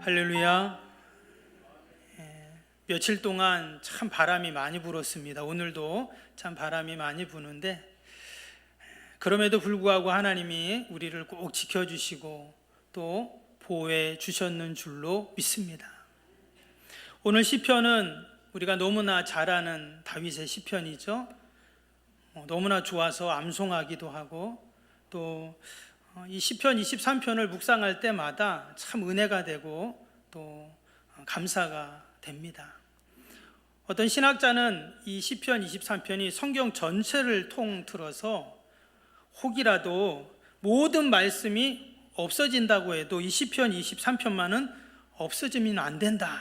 할렐루야. 며칠 동안 참 바람이 많이 불었습니다. 오늘도 참 바람이 많이 부는데 그럼에도 불구하고 하나님이 우리를 꼭 지켜주시고 또 보호해 주셨는 줄로 믿습니다. 오늘 시편은 우리가 너무나 잘 아는 다윗의 시편이죠. 너무나 좋아서 암송하기도 하고 또 이 시편 23편을 묵상할 때마다 참 은혜가 되고 또 감사가 됩니다. 어떤 신학자는 이 시편 23편이 성경 전체를 통틀어서 혹이라도 모든 말씀이 없어진다고 해도 이 시편 23편만은 없어지면 안 된다,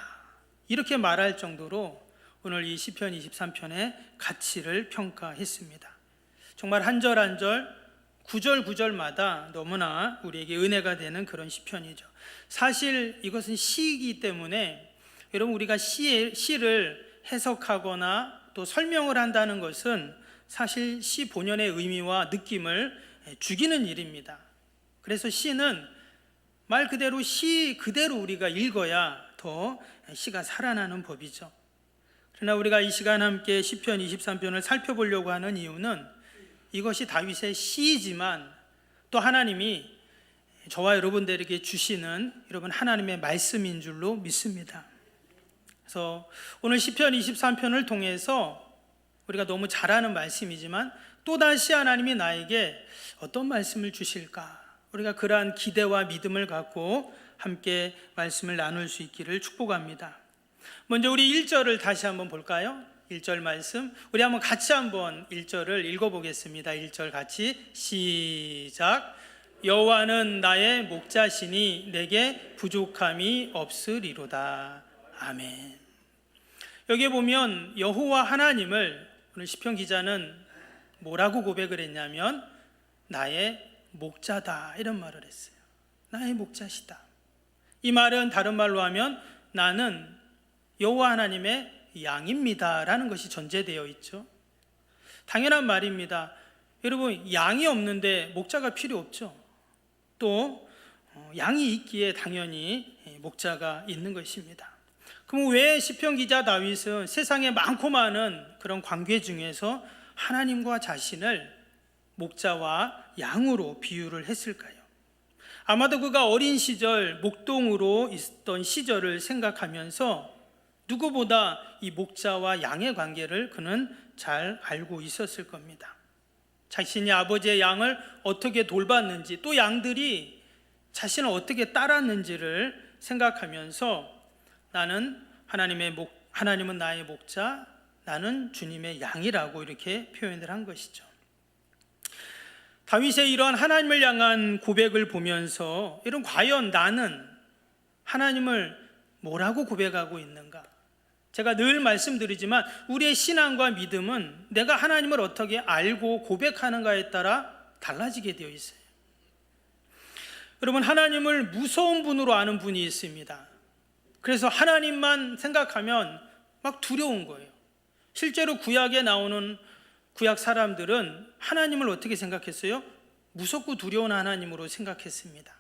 이렇게 말할 정도로 오늘 이 시편 23편의 가치를 평가했습니다. 정말 한 절 한 절, 구절 구절마다 너무나 우리에게 은혜가 되는 그런 시편이죠. 사실 이것은 시이기 때문에 여러분, 우리가 시를 해석하거나 또 설명을 한다는 것은 사실 시 본연의 의미와 느낌을 죽이는 일입니다. 그래서 시는 말 그대로 시 그대로 우리가 읽어야 더 시가 살아나는 법이죠. 그러나 우리가 이 시간 함께 시편 23편을 살펴보려고 하는 이유는 이것이 다윗의 시이지만 또 하나님이 저와 여러분들에게 주시는 여러분 하나님의 말씀인 줄로 믿습니다. 그래서 오늘 시편 23편을 통해서 우리가 너무 잘 아는 말씀이지만 또다시 하나님이 나에게 어떤 말씀을 주실까, 우리가 그러한 기대와 믿음을 갖고 함께 말씀을 나눌 수 있기를 축복합니다. 먼저 우리 1절을 다시 한번 볼까요? 1절 말씀 우리 한번 같이 한번 1절을 읽어보겠습니다. 1절 같이 시작. 여호와는 나의 목자시니 내게 부족함이 없으리로다. 아멘. 여기 보면 여호와 하나님을 오늘 시편 기자는 뭐라고 고백을 했냐면 나의 목자다, 이런 말을 했어요. 나의 목자시다. 이 말은 다른 말로 하면 나는 여호와 하나님의 양입니다 라는 것이 전제되어 있죠. 당연한 말입니다. 여러분, 양이 없는데 목자가 필요 없죠. 또 양이 있기에 당연히 목자가 있는 것입니다. 그럼 왜 시편 기자 다윗은 세상에 많고 많은 그런 관계 중에서 하나님과 자신을 목자와 양으로 비유를 했을까요? 아마도 그가 어린 시절 목동으로 있던 시절을 생각하면서 누구보다 이 목자와 양의 관계를 그는 잘 알고 있었을 겁니다. 자신이 아버지의 양을 어떻게 돌봤는지, 또 양들이 자신을 어떻게 따랐는지를 생각하면서 하나님은 나의 목자, 나는 주님의 양이라고 이렇게 표현을 한 것이죠. 다윗의 이러한 하나님을 향한 고백을 보면서 과연 나는 하나님을 뭐라고 고백하고 있는가? 제가 늘 말씀드리지만 우리의 신앙과 믿음은 내가 하나님을 어떻게 알고 고백하는가에 따라 달라지게 되어 있어요. 여러분, 하나님을 무서운 분으로 아는 분이 있습니다. 그래서 하나님만 생각하면 막 두려운 거예요. 실제로 구약에 나오는 구약 사람들은 하나님을 어떻게 생각했어요? 무섭고 두려운 하나님으로 생각했습니다.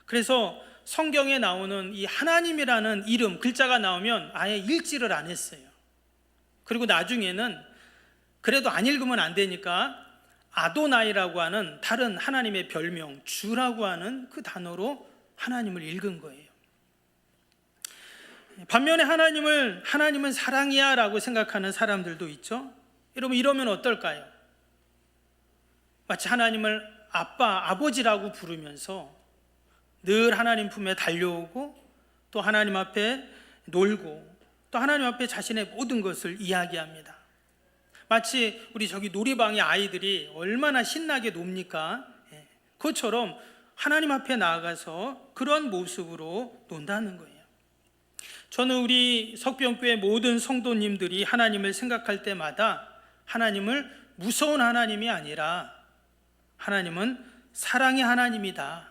그래서 성경에 나오는 이 하나님이라는 이름, 글자가 나오면 아예 읽지를 안 했어요. 그리고 나중에는 그래도 안 읽으면 안 되니까 아도나이라고 하는 다른 하나님의 별명, 주라고 하는 그 단어로 하나님을 읽은 거예요. 반면에 하나님은 사랑이야 라고 생각하는 사람들도 있죠. 여러분, 이러면 어떨까요? 마치 하나님을 아빠, 아버지라고 부르면서 늘 하나님 품에 달려오고 또 하나님 앞에 놀고 또 하나님 앞에 자신의 모든 것을 이야기합니다. 마치 우리 저기 놀이방의 아이들이 얼마나 신나게 놉니까? 그것처럼 하나님 앞에 나아가서 그런 모습으로 논다는 거예요. 저는 우리 석병교회 모든 성도님들이 하나님을 생각할 때마다 하나님을 무서운 하나님이 아니라 하나님은 사랑의 하나님이다.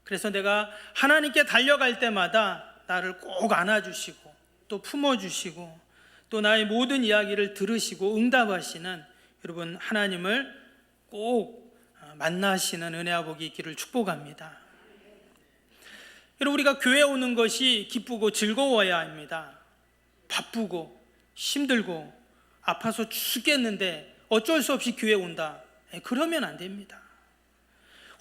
그래서 내가 하나님께 달려갈 때마다 나를 꼭 안아주시고 또 품어주시고 또 나의 모든 이야기를 들으시고 응답하시는 여러분 하나님을 꼭 만나시는 은혜와 복이 있기를 축복합니다. 여러분, 우리가 교회 오는 것이 기쁘고 즐거워야 합니다. 바쁘고 힘들고 아파서 죽겠는데 어쩔 수 없이 교회 온다, 그러면 안 됩니다.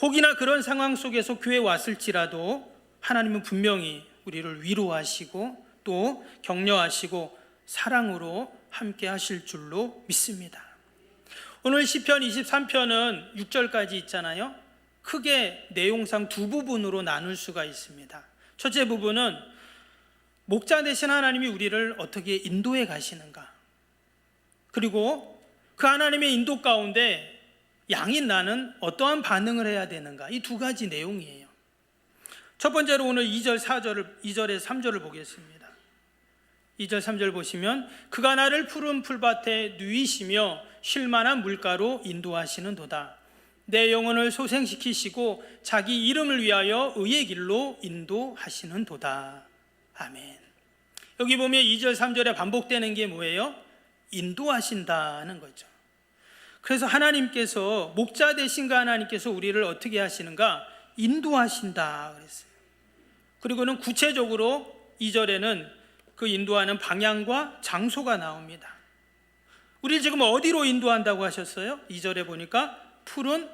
혹이나 그런 상황 속에서 교회 왔을지라도 하나님은 분명히 우리를 위로하시고 또 격려하시고 사랑으로 함께 하실 줄로 믿습니다. 오늘 시편 23편은 6절까지 있잖아요. 크게 내용상 두 부분으로 나눌 수가 있습니다. 첫째 부분은 목자 되신 하나님이 우리를 어떻게 인도해 가시는가, 그리고 그 하나님의 인도 가운데 양인 나는 어떠한 반응을 해야 되는가, 이 두 가지 내용이에요. 첫 번째로 오늘 2절 2절에 3절을 보겠습니다. 2절 3절 보시면 그가 나를 푸른 풀밭에 누이시며 쉴만한 물가로 인도하시는도다. 내 영혼을 소생시키시고 자기 이름을 위하여 의의 길로 인도하시는도다. 아멘. 여기 보면 2절 3절에 반복되는 게 뭐예요? 인도하신다는 거죠. 그래서 하나님께서, 목자 되신 그 하나님께서 우리를 어떻게 하시는가? 인도하신다 그랬어요. 그리고는 구체적으로 2절에는 그 인도하는 방향과 장소가 나옵니다. 우리를 지금 어디로 인도한다고 하셨어요? 2절에 보니까 푸른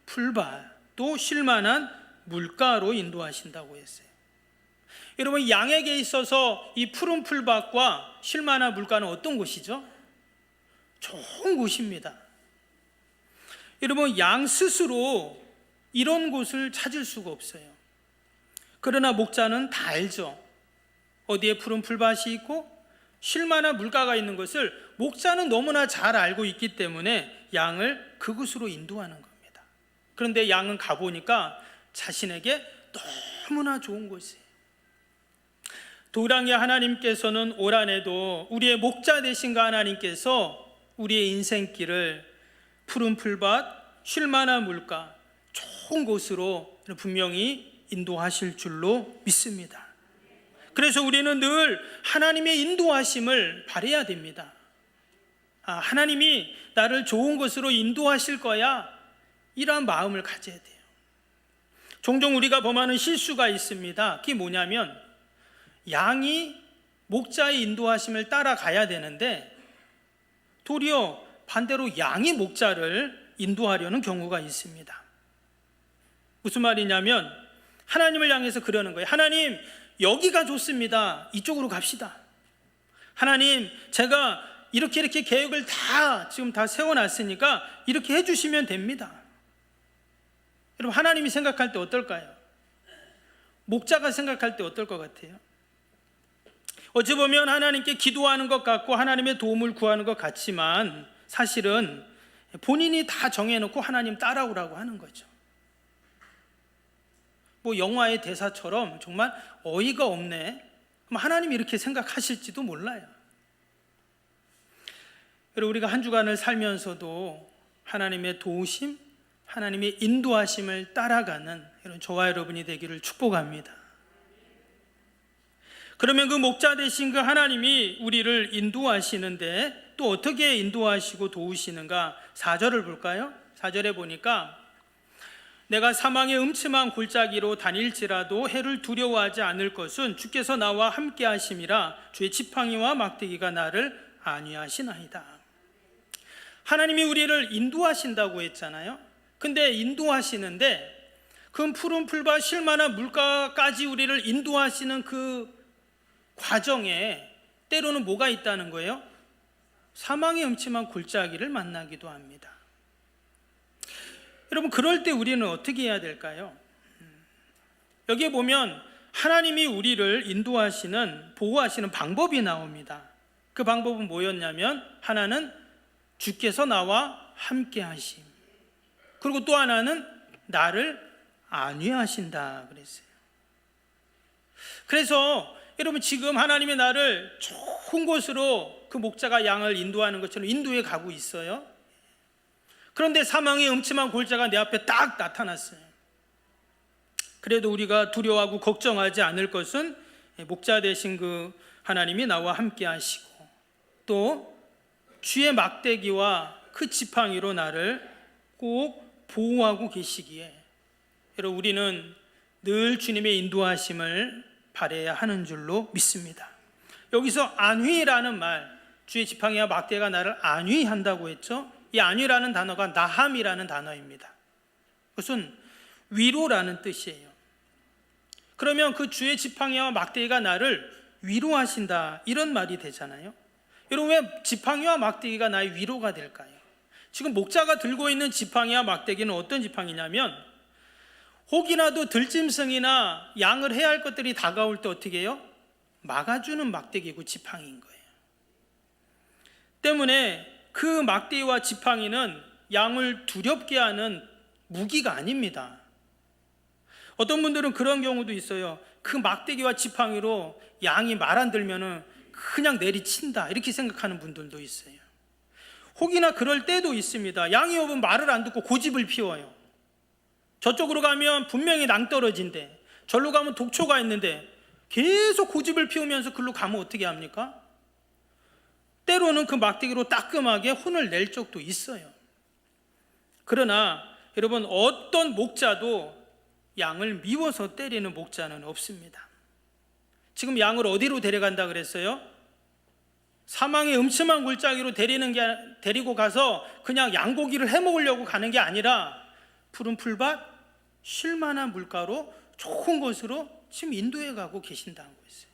풀밭, 또 쉴만한 물가로 인도하신다고 했어요. 여러분, 양에게 있어서 이 푸른 풀밭과 쉴만한 물가는 어떤 곳이죠? 좋은 곳입니다. 여러분, 양 스스로 이런 곳을 찾을 수가 없어요. 그러나 목자는 다 알죠. 어디에 푸른 풀밭이 있고 쉴만한 물가가 있는 것을 목자는 너무나 잘 알고 있기 때문에 양을 그곳으로 인도하는 겁니다. 그런데 양은 가보니까 자신에게 너무나 좋은 곳이에요. 도랑의 하나님께서는 올 한해도 우리의 목자 되신 그 하나님께서 우리의 인생길을 푸른 풀밭, 쉴만한 물가, 좋은 곳으로 분명히 인도하실 줄로 믿습니다. 그래서 우리는 늘 하나님의 인도하심을 바라야 됩니다. 하나님이 나를 좋은 곳으로 인도하실 거야, 이러한 마음을 가져야 돼요. 종종 우리가 범하는 실수가 있습니다. 그게 뭐냐면 양이 목자의 인도하심을 따라가야 되는데 도리어 반대로 양이 목자를 인도하려는 경우가 있습니다. 무슨 말이냐면 하나님을 향해서 그러는 거예요. 하나님, 여기가 좋습니다. 이쪽으로 갑시다. 하나님, 제가 이렇게 계획을 지금 다 세워놨으니까 이렇게 해주시면 됩니다. 여러분, 하나님이 생각할 때 어떨까요? 목자가 생각할 때 어떨 것 같아요? 어찌 보면 하나님께 기도하는 것 같고 하나님의 도움을 구하는 것 같지만 사실은 본인이 다 정해놓고 하나님 따라오라고 하는 거죠. 뭐 영화의 대사처럼 정말 어이가 없네, 그럼 하나님이 이렇게 생각하실지도 몰라요. 여러분, 우리가 한 주간을 살면서도 하나님의 도우심, 하나님의 인도하심을 따라가는 이런 저와 여러분이 되기를 축복합니다. 그러면 그 목자 되신 그 하나님이 우리를 인도하시는데 또 어떻게 인도하시고 도우시는가? 4절을 볼까요? 4절에 보니까 내가 사망의 음침한 골짜기로 다닐지라도 해를 두려워하지 않을 것은 주께서 나와 함께 하심이라. 주의 지팡이와 막대기가 나를 안위하시나이다. 하나님이 우리를 인도하신다고 했잖아요. 근데 인도하시는데 그 푸른 풀밭 쉴만한 물가까지 우리를 인도하시는 그 과정에 때로는 뭐가 있다는 거예요? 사망의 음침한 골짜기를 만나기도 합니다. 여러분, 그럴 때 우리는 어떻게 해야 될까요? 여기에 보면 하나님이 우리를 인도하시는, 보호하시는 방법이 나옵니다. 그 방법은 뭐였냐면 하나는 주께서 나와 함께 하심, 그리고 또 하나는 나를 안위하신다 그랬어요. 그래서 여러분, 지금 하나님의 나를 좋은 곳으로 그 목자가 양을 인도하는 것처럼 인도해 가고 있어요. 그런데 사망의 음침한 골짜기가 내 앞에 딱 나타났어요. 그래도 우리가 두려워하고 걱정하지 않을 것은 목자 되신 그 하나님이 나와 함께 하시고 또 주의 막대기와 그 지팡이로 나를 꼭 보호하고 계시기에, 여러분, 우리는 늘 주님의 인도하심을 바라야 하는 줄로 믿습니다. 여기서 안위라는 말, 주의 지팡이와 막대가 나를 안위한다고 했죠. 이 안위라는 단어가 나함이라는 단어입니다. 그것은 위로라는 뜻이에요. 그러면 그 주의 지팡이와 막대기가 나를 위로하신다, 이런 말이 되잖아요. 여러분, 왜 지팡이와 막대기가 나의 위로가 될까요? 지금 목자가 들고 있는 지팡이와 막대기는 어떤 지팡이냐면, 혹이나도 들짐승이나 양을 해야 할 것들이 다가올 때 어떻게 해요? 막아주는 막대기고 지팡이인 거예요. 때문에 그 막대기와 지팡이는 양을 두렵게 하는 무기가 아닙니다. 어떤 분들은 그런 경우도 있어요. 그 막대기와 지팡이로 양이 말 안 들면은 그냥 내리친다, 이렇게 생각하는 분들도 있어요. 혹이나 그럴 때도 있습니다. 양이 오면 말을 안 듣고 고집을 피워요. 저쪽으로 가면 분명히 낭떠러지인데, 절로 가면 독초가 있는데 계속 고집을 피우면서 글로 가면 어떻게 합니까? 때로는 그 막대기로 따끔하게 혼을 낼 적도 있어요. 그러나 여러분, 어떤 목자도 양을 미워서 때리는 목자는 없습니다. 지금 양을 어디로 데려간다 그랬어요? 사망의 음침한 골짜기로 데리고 가서 그냥 양고기를 해먹으려고 가는 게 아니라 푸른 풀밭, 쉴만한 물가로 좋은 곳으로 지금 인도해 가고 계신다는 거였어요.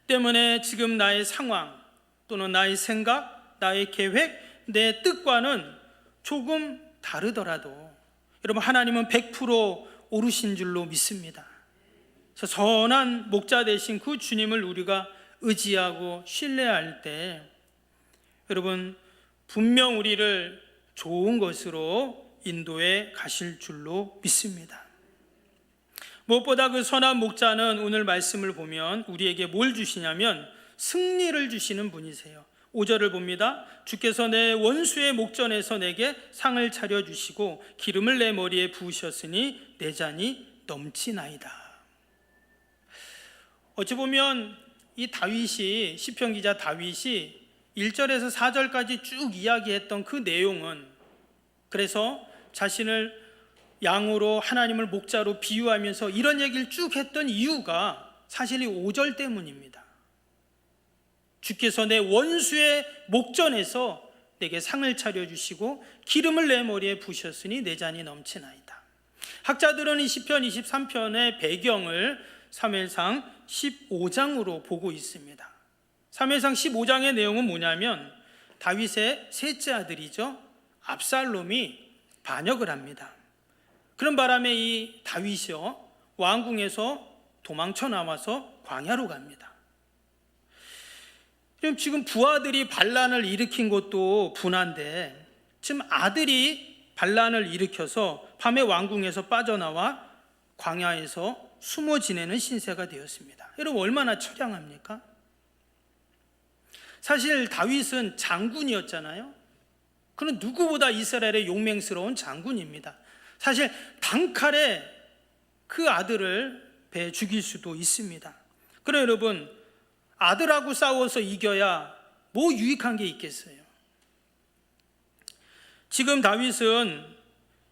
때문에 지금 나의 상황 또는 나의 생각, 나의 계획, 내 뜻과는 조금 다르더라도 여러분, 하나님은 100% 옳으신 줄로 믿습니다. 그래서 선한 목자 되신 그 주님을 우리가 의지하고 신뢰할 때 여러분, 분명 우리를 좋은 것으로 인도해 가실 줄로 믿습니다. 무엇보다 그 선한 목자는 오늘 말씀을 보면 우리에게 뭘 주시냐면 승리를 주시는 분이세요. 5절을 봅니다. 주께서 내 원수의 목전에서 내게 상을 차려주시고 기름을 내 머리에 부으셨으니 내 잔이 넘치나이다. 어찌 보면 이 다윗이, 시편 기자 다윗이 1절에서 4절까지 쭉 이야기했던 그 내용은, 그래서 자신을 양으로 하나님을 목자로 비유하면서 이런 얘기를 쭉 했던 이유가 사실 이 5절 때문입니다. 주께서 내 원수의 목전에서 내게 상을 차려주시고 기름을 내 머리에 부으셨으니 내 잔이 넘치나이다. 학자들은 이 시편 23편의 배경을 사무엘상 15장으로 보고 있습니다. 사무엘상 15장의 내용은 뭐냐면 다윗의 셋째 아들이죠, 압살롬이 반역을 합니다. 그런 바람에 이 다윗이요, 왕궁에서 도망쳐 나와서 광야로 갑니다. 지금 부하들이 반란을 일으킨 것도 분한데 지금 아들이 반란을 일으켜서 밤에 왕궁에서 빠져나와 광야에서 숨어 지내는 신세가 되었습니다. 여러분, 얼마나 처량합니까? 사실 다윗은 장군이었잖아요. 그는 누구보다 이스라엘의 용맹스러운 장군입니다. 사실 단칼에 그 아들을 배 죽일 수도 있습니다. 그러나 여러분, 아들하고 싸워서 이겨야 뭐 유익한 게 있겠어요? 지금 다윗은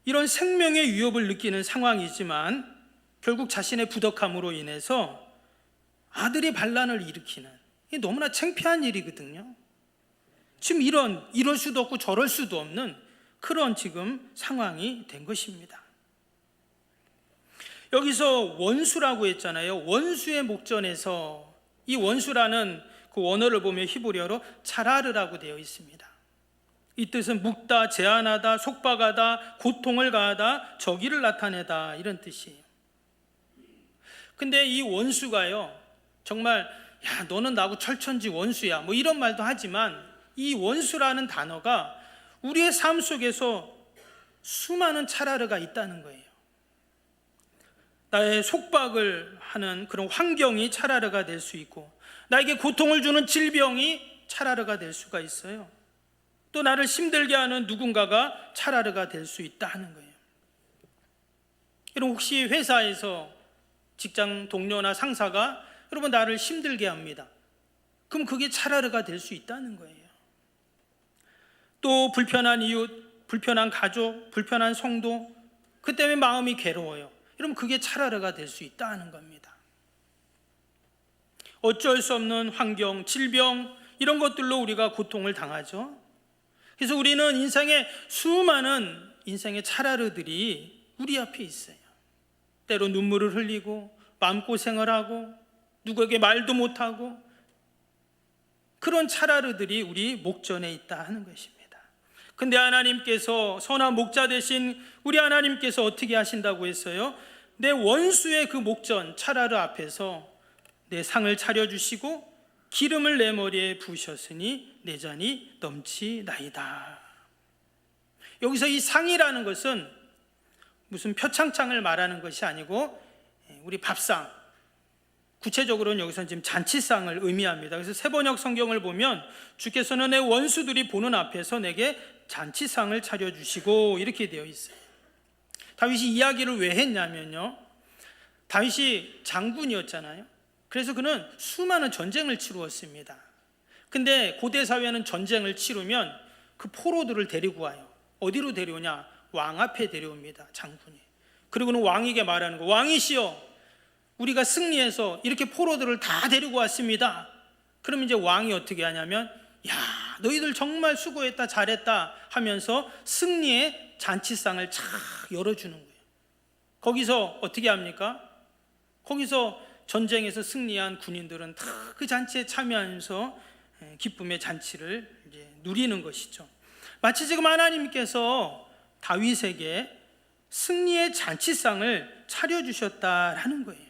이런 생명의 위협을 느끼는 상황이지만 결국 자신의 부덕함으로 인해서 아들이 반란을 일으키는, 이게 너무나 창피한 일이거든요. 지금 이럴 수도 없고 저럴 수도 없는 그런 지금 상황이 된 것입니다. 여기서 원수라고 했잖아요. 원수의 목전에서, 이 원수라는 그 원어를 보면 히브리어로 차라르라고 되어 있습니다. 이 뜻은 묵다, 제한하다, 속박하다, 고통을 가하다, 적의를 나타내다, 이런 뜻이에요. 근데 이 원수가요, 정말 야, 너는 나하고 철천지 원수야, 뭐 이런 말도 하지만 이 원수라는 단어가 우리의 삶 속에서 수많은 차라르가 있다는 거예요. 나의 속박을 하는 그런 환경이 차라르가 될 수 있고, 나에게 고통을 주는 질병이 차라르가 될 수가 있어요. 또 나를 힘들게 하는 누군가가 차라르가 될 수 있다 하는 거예요. 여러분, 혹시 회사에서 직장 동료나 상사가 여러분 나를 힘들게 합니다. 그럼 그게 차라르가 될 수 있다는 거예요. 또 불편한 이웃, 불편한 가족, 불편한 성도, 그 때문에 마음이 괴로워요. 여러분, 그게 차라르가 될 수 있다는 겁니다. 어쩔 수 없는 환경, 질병 이런 것들로 우리가 고통을 당하죠. 그래서 우리는 인생의 수많은 인생의 차라르들이 우리 앞에 있어요. 때로 눈물을 흘리고 마음고생을 하고 누구에게 말도 못하고 그런 차라르들이 우리 목전에 있다 하는 것입니다. 근데 하나님께서, 선한 목자 되신 우리 하나님께서 어떻게 하신다고 했어요? 내 원수의 그 목전 차라르 앞에서 내 상을 차려주시고 기름을 내 머리에 부으셨으니 내 잔이 넘치나이다. 여기서 이 상이라는 것은 무슨 표창장을 말하는 것이 아니고 우리 밥상, 구체적으로는 여기서 지금 잔치상을 의미합니다. 그래서 세번역 성경을 보면 주께서는 내 원수들이 보는 앞에서 내게 잔치상을 차려주시고 이렇게 되어 있어요. 다윗이 이야기를 왜 했냐면요, 다윗이 장군이었잖아요. 그래서 그는 수많은 전쟁을 치루었습니다. 근데 고대 사회는 전쟁을 치르면 그 포로들을 데리고 와요. 어디로 데려오냐? 왕 앞에 데려옵니다, 장군이. 그리고는 왕에게 말하는 거, 왕이시여, 우리가 승리해서 이렇게 포로들을 다 데리고 왔습니다. 그러면 이제 왕이 어떻게 하냐면, 야, 너희들 정말 수고했다, 잘했다 하면서 승리의 잔치상을 착 열어주는 거예요. 거기서 어떻게 합니까? 거기서 전쟁에서 승리한 군인들은 다 그 잔치에 참여하면서 기쁨의 잔치를 이제 누리는 것이죠. 마치 지금 하나님께서 다윗에게 승리의 잔치상을 차려주셨다라는 거예요.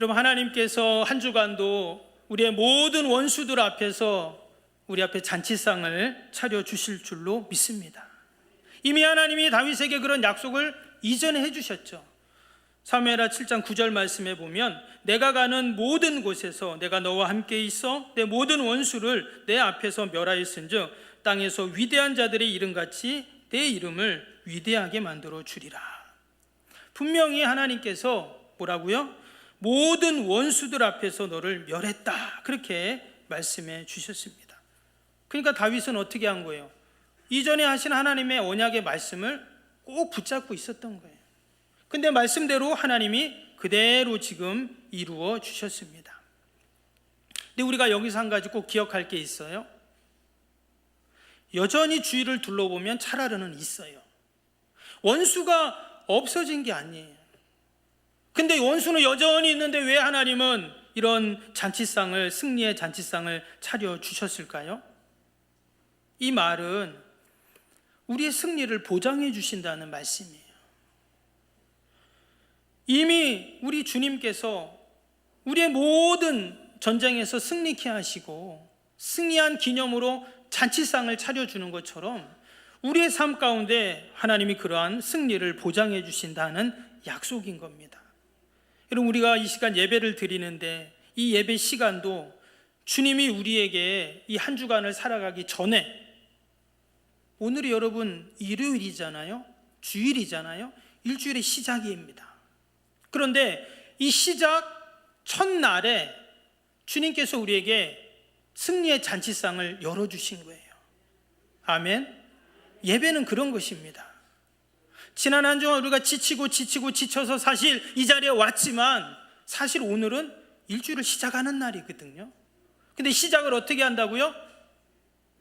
여러분, 하나님께서 한 주간도 우리의 모든 원수들 앞에서 우리 앞에 잔치상을 차려주실 줄로 믿습니다. 이미 하나님이 다윗에게 그런 약속을 이전에 해주셨죠. 사무엘하 7장 9절 말씀에 보면 내가 가는 모든 곳에서 내가 너와 함께 있어 내 모든 원수를 내 앞에서 멸하였은즉 땅에서 위대한 자들의 이름같이 내 이름을 위대하게 만들어 주리라. 분명히 하나님께서 뭐라고요? 모든 원수들 앞에서 너를 멸했다, 그렇게 말씀해 주셨습니다. 그러니까 다윗은 어떻게 한 거예요? 이전에 하신 하나님의 언약의 말씀을 꼭 붙잡고 있었던 거예요. 근데 말씀대로 하나님이 그대로 지금 이루어 주셨습니다. 근데 우리가 여기서 한 가지 꼭 기억할 게 있어요. 여전히 주위를 둘러보면 차라르는 있어요. 원수가 없어진 게 아니에요. 근데 원수는 여전히 있는데 왜 하나님은 이런 잔치상을, 승리의 잔치상을 차려주셨을까요? 이 말은 우리의 승리를 보장해 주신다는 말씀이에요. 이미 우리 주님께서 우리의 모든 전쟁에서 승리케 하시고 승리한 기념으로 잔치상을 차려주는 것처럼 우리의 삶 가운데 하나님이 그러한 승리를 보장해 주신다는 약속인 겁니다. 여러분, 우리가 이 시간 예배를 드리는데 이 예배 시간도 주님이 우리에게 이 한 주간을 살아가기 전에, 오늘이 여러분 일요일이잖아요. 주일이잖아요. 일주일의 시작입니다. 그런데 이 시작 첫날에 주님께서 우리에게 승리의 잔치상을 열어주신 거예요. 아멘. 예배는 그런 것입니다. 지난 한 주간 우리가 지치고 지쳐서 사실 이 자리에 왔지만 사실 오늘은 일주일을 시작하는 날이거든요. 근데 시작을 어떻게 한다고요?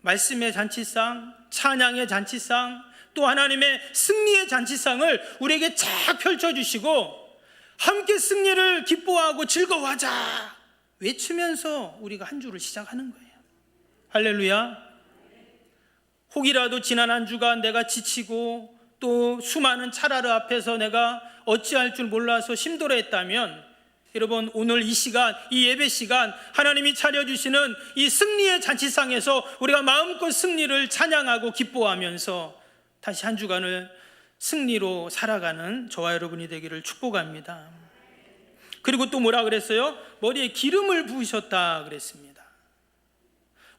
말씀의 잔치상, 찬양의 잔치상, 또 하나님의 승리의 잔치상을 우리에게 쫙 펼쳐주시고 함께 승리를 기뻐하고 즐거워하자 외치면서 우리가 한 주를 시작하는 거예요. 할렐루야. 혹이라도 지난 한 주간 내가 지치고 또 수많은 차라르 앞에서 내가 어찌할 줄 몰라서 힘들어했다면, 여러분, 오늘 이 시간, 이 예배 시간 하나님이 차려주시는 이 승리의 잔치상에서 우리가 마음껏 승리를 찬양하고 기뻐하면서 다시 한 주간을 승리로 살아가는 저와 여러분이 되기를 축복합니다. 그리고 또 뭐라 그랬어요? 머리에 기름을 부으셨다 그랬습니다.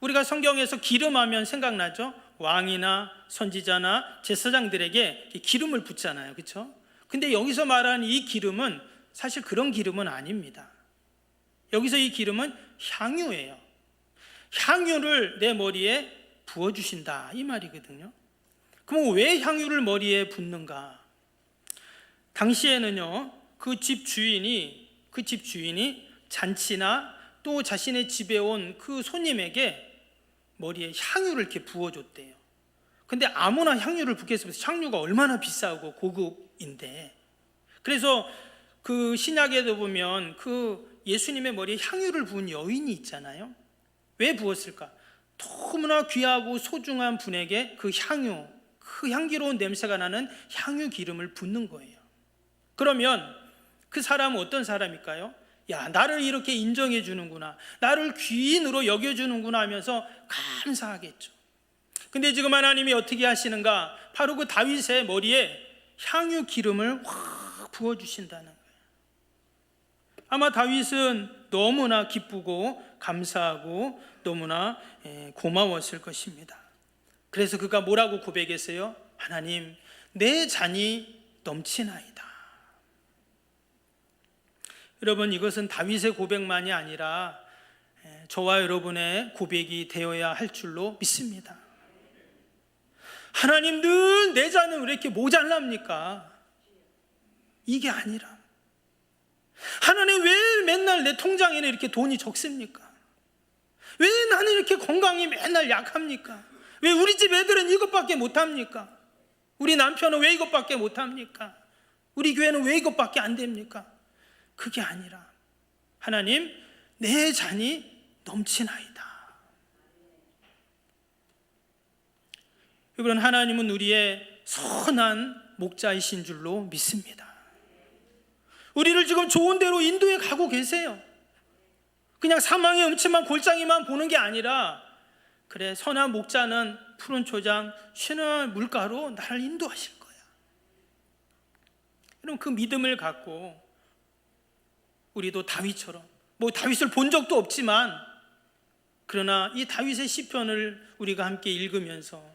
우리가 성경에서 기름하면 생각나죠? 왕이나 선지자나 제사장들에게 기름을 붓잖아요, 그렇죠? 근데 여기서 말하는 이 기름은 사실 그런 기름은 아닙니다. 여기서 이 기름은 향유예요. 향유를 내 머리에 부어주신다 이 말이거든요. 그럼 왜 향유를 머리에 붓는가? 당시에는요, 그 집 주인이 잔치나 또 자신의 집에 온 그 손님에게 머리에 향유를 이렇게 부어줬대요. 근데 아무나 향유를 붓겠습니까? 향유가 얼마나 비싸고 고급인데. 그래서 그 신약에도 보면 그 예수님의 머리에 향유를 부은 여인이 있잖아요. 왜 부었을까? 너무나 귀하고 소중한 분에게 그 향기로운 냄새가 나는 향유 기름을 붓는 거예요. 그러면 그 사람은 어떤 사람일까요? 야, 나를 이렇게 인정해 주는구나, 나를 귀인으로 여겨주는구나 하면서 감사하겠죠. 근데 지금 하나님이 어떻게 하시는가? 바로 그 다윗의 머리에 향유 기름을 확 부어주신다는 거예요. 아마 다윗은 너무나 기쁘고 감사하고 너무나 고마웠을 것입니다. 그래서 그가 뭐라고 고백했어요? 하나님, 내 잔이 넘치나이다. 여러분, 이것은 다윗의 고백만이 아니라 저와 여러분의 고백이 되어야 할 줄로 믿습니다. 하나님, 늘 내 잔은 왜 이렇게 모자랍니까? 이게 아니라, 하나님, 왜 맨날 내 통장에는 이렇게 돈이 적습니까? 왜 나는 이렇게 건강이 맨날 약합니까? 왜 우리 집 애들은 이것밖에 못합니까? 우리 남편은 왜 이것밖에 못합니까? 우리 교회는 왜 이것밖에 안 됩니까? 그게 아니라, 하나님, 내 잔이 넘치나이다. 여러분, 하나님은 우리의 선한 목자이신 줄로 믿습니다. 우리를 지금 좋은 데로 인도해 가고 계세요. 그냥 사망의 음침한 골짜기만 보는 게 아니라, 그래, 선한 목자는 푸른 초장, 신원한 물가로 나를 인도하실 거야. 여러분, 그 믿음을 갖고 우리도 다윗처럼, 다윗을 본 적도 없지만, 그러나 이 다윗의 시편을 우리가 함께 읽으면서,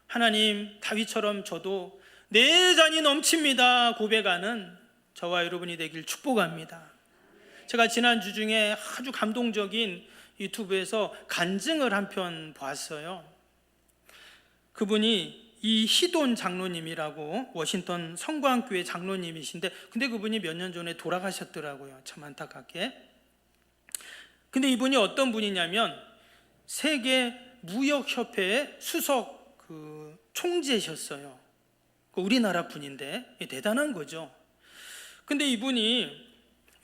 하나님, 다윗처럼 저도 내 잔이 넘칩니다 고백하는 저와 여러분이 되길 축복합니다. 제가 지난주 중에 아주 감동적인 유튜브에서 간증을 한 편 보았어요. 그분이 이희돈 장로님이라고 워싱턴 성광교회 장로님이신데, 근데 그분이 몇 년 전에 돌아가셨더라고요. 참 안타깝게. 근데 이분이 어떤 분이냐면 세계 무역협회의 수석 총재셨어요. 우리나라 분인데 대단한 거죠. 근데 이분이,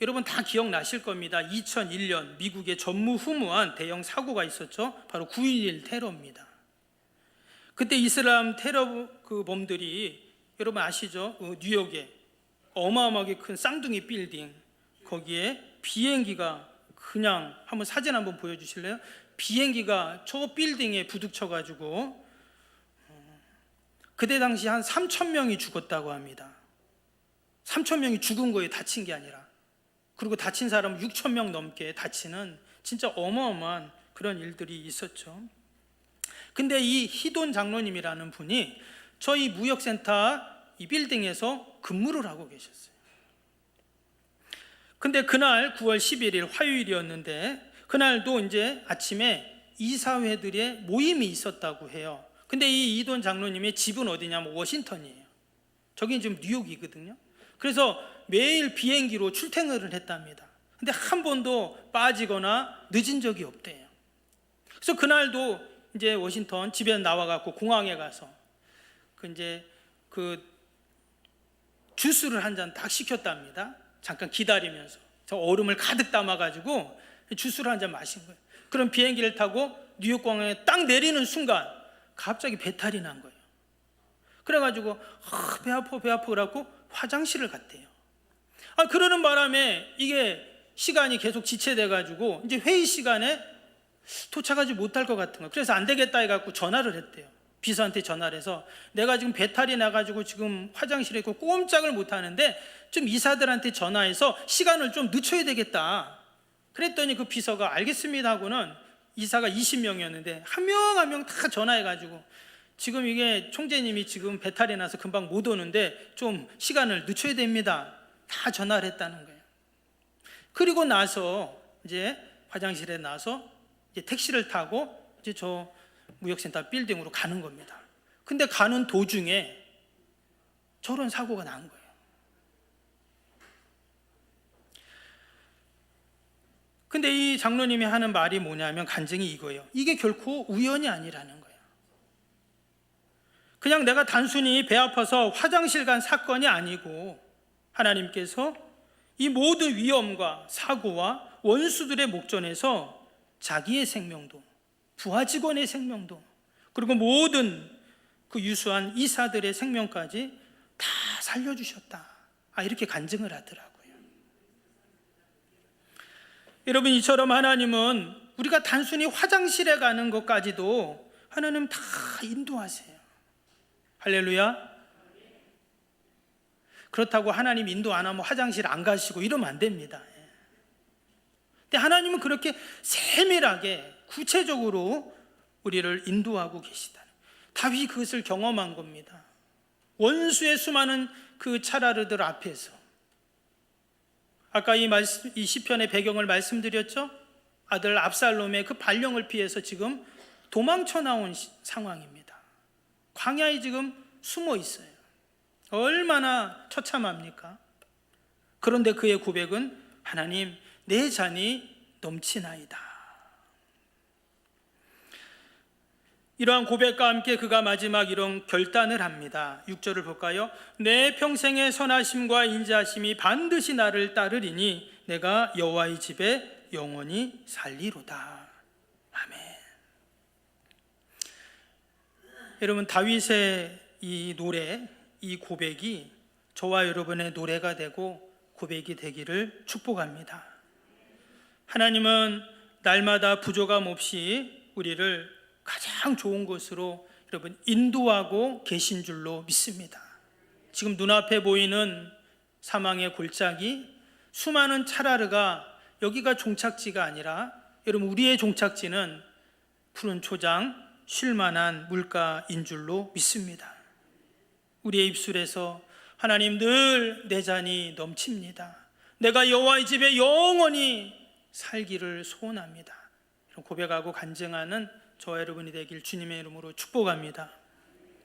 여러분 다 기억나실 겁니다. 2001년 미국의 전무후무한 대형 사고가 있었죠. 바로 9.11 테러입니다. 그때 이슬람 테러 범들이, 여러분 아시죠? 뉴욕에 어마어마하게 큰 쌍둥이 빌딩, 거기에 비행기가, 그냥 한번 사진 한번 보여주실래요? 비행기가 저 빌딩에 부딪혀가지고 그때 당시 한 3,000명이 죽었다고 합니다. 3,000명이 죽은 거예요, 다친 게 아니라. 그리고 다친 사람은 6,000명 넘게 다치는 진짜 어마어마한 그런 일들이 있었죠. 근데 이 희돈 장로님이라는 분이 저희 무역센터 이 빌딩에서 근무를 하고 계셨어요. 근데 그날 9월 11일 화요일이었는데, 그날도 이제 아침에 이사회들의 모임이 있었다고 해요. 근데 이 이돈 장로님의 집은 어디냐면 워싱턴이에요. 저긴 지금 뉴욕이거든요. 그래서 매일 비행기로 출퇴근을 했답니다. 근데 한 번도 빠지거나 늦은 적이 없대요. 그래서 그날도 이제 워싱턴 집에 나와갖고 공항에 가서 그 주스를 한 잔 딱 시켰답니다. 잠깐 기다리면서 저 얼음을 가득 담아가지고 주스를 한 잔 마신 거예요. 그럼 비행기를 타고 뉴욕 공항에 딱 내리는 순간 갑자기 배탈이 난 거예요. 그래가지고 배 아파 그래갖고 화장실을 갔대요. 그러는 바람에 이게 시간이 계속 지체돼가지고 이제 회의 시간에 도착하지 못할 것 같은 거예요. 그래서 안 되겠다 해갖고 전화를 했대요. 비서한테 전화를 해서, 내가 지금 배탈이 나가지고 지금 화장실에 있고 꼼짝을 못 하는데 좀 이사들한테 전화해서 시간을 좀 늦춰야 되겠다. 그랬더니 그 비서가 알겠습니다 하고는, 이사가 20명이었는데 한 명 한 명 다 전화해가지고, 지금 이게 총재님이 지금 배탈이 나서 금방 못 오는데 좀 시간을 늦춰야 됩니다. 다 전화를 했다는 거예요. 그리고 나서 이제 화장실에 나서 이제 택시를 타고 이제 저 무역센터 빌딩으로 가는 겁니다. 근데 가는 도중에 저런 사고가 난 거예요. 근데 이 장로님이 하는 말이 뭐냐면 간증이 이거예요. 이게 결코 우연이 아니라는 거예요. 그냥 내가 단순히 배 아파서 화장실 간 사건이 아니고 하나님께서 이 모든 위험과 사고와 원수들의 목전에서 자기의 생명도, 부하 직원의 생명도, 그리고 모든 그 유수한 이사들의 생명까지 다 살려주셨다. 이렇게 간증을 하더라고요. 여러분, 이처럼 하나님은 우리가 단순히 화장실에 가는 것까지도 하나님 다 인도하세요. 할렐루야. 그렇다고 하나님 인도 안 하면 화장실 안 가시고 이러면 안 됩니다. 근데 하나님은 그렇게 세밀하게 구체적으로 우리를 인도하고 계시다. 다윗이 그것을 경험한 겁니다. 원수의 수많은 그 차라르들 앞에서, 아까 이 시편의 배경을 말씀드렸죠. 아들 압살롬의 그 발령을 피해서 지금 도망쳐 나온 상황입니다. 광야에 지금 숨어 있어요. 얼마나 처참합니까? 그런데 그의 고백은 하나님, 내 잔이 넘치나이다. 이러한 고백과 함께 그가 마지막 이런 결단을 합니다. 6절을 볼까요? 내 평생의 선하심과 인자하심이 반드시 나를 따르리니 내가 여호와의 집에 영원히 살리로다. 아멘. 여러분, 다윗의 이 노래, 이 고백이 저와 여러분의 노래가 되고 고백이 되기를 축복합니다. 하나님은 날마다 부족함 없이 우리를 가장 좋은 곳으로 여러분 인도하고 계신 줄로 믿습니다. 지금 눈앞에 보이는 사망의 골짜기, 수많은 차라르가 여기가 종착지가 아니라 여러분 우리의 종착지는 푸른 초장, 쉴만한 물가인 줄로 믿습니다. 우리의 입술에서 하나님, 늘 내 잔이 넘칩니다. 내가 여호와의 집에 영원히 살기를 소원합니다. 이런 고백하고 간증하는 저와 여러분이 되길 주님의 이름으로 축복합니다.